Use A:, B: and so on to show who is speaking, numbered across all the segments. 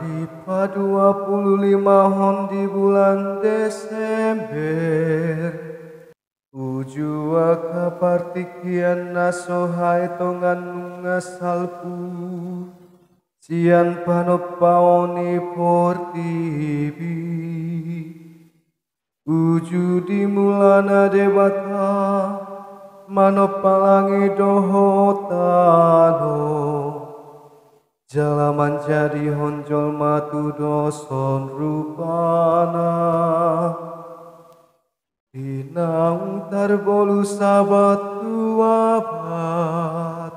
A: Hari pa-25 di bulan Desember Ujua kapartikian nasohai tongan nunga salpu Sian panopaoni portibi Uju di mulana debata manopalangi dohotano Jalaman jadi honjol matu doson rupana Inang tarbolu sabat tuabat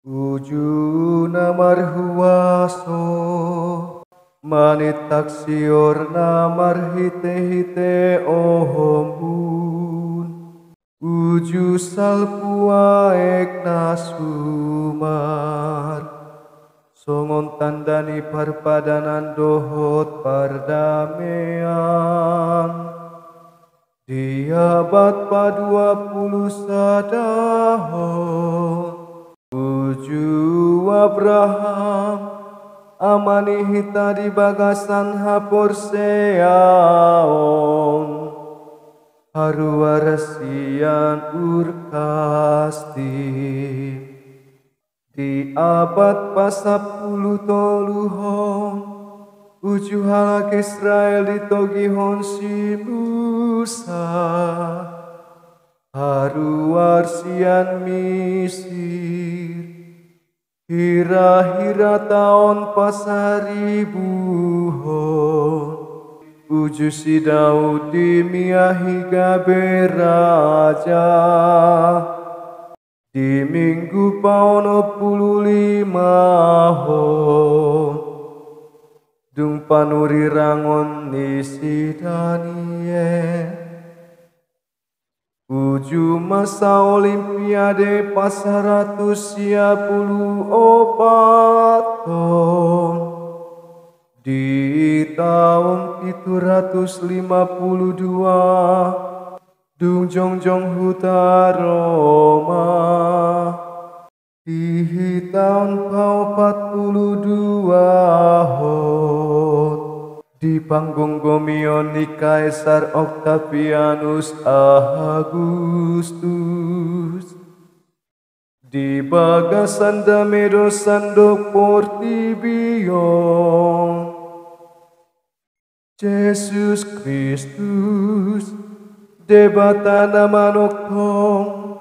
A: Uju namar huaso Manit taksior namar hite-hite ohombun Uju salpua ek nasumar Songon tandani parpadanan dohot pardamaian Di abad pa-20 Uju Abraham Amani hita di bagasan hapor seaon Haruarasian urkasti Di abad pa-10 Uju halak Israel ditogihon si Musa Haruarsian Misir Hira-hira taon pasaribuhon Uju si Daud dimiahi gabe raja Di minggu paono 25 Dung panuri rangon nisi Daniel Uju masa olimpiade pasaratus 54 Di tahun 752 Dung jongjong huta Roma Di tahun pa-42 Di panggung gomion ni Kaisar Octavianus Augustus Di bagasan damedo sandok portibion Yesus Kristus Debata nama noktong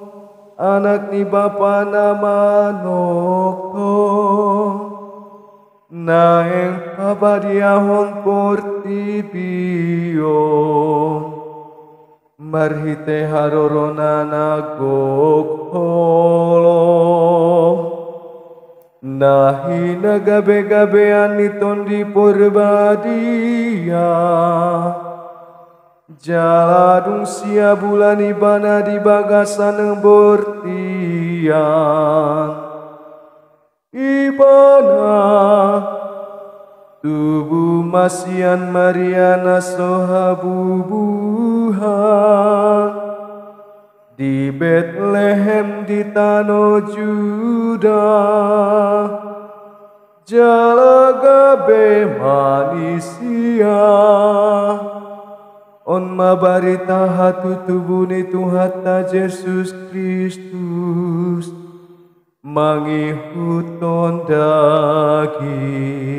A: Anak ni Bapa nama noktong Naeng pabadiahon portibion Marhite haroronana gokholong Nahi nagabe-gabean niton di porbadia Jaladung sia bulan ibana di bagasan bortian Ibana tubuh masian Mariana sohabubuhan Di Bethlehem di Tano Juda Jalagabe manisia On mabarita hatu tubuni Tuhata Yesus Kristus Mangihuton daging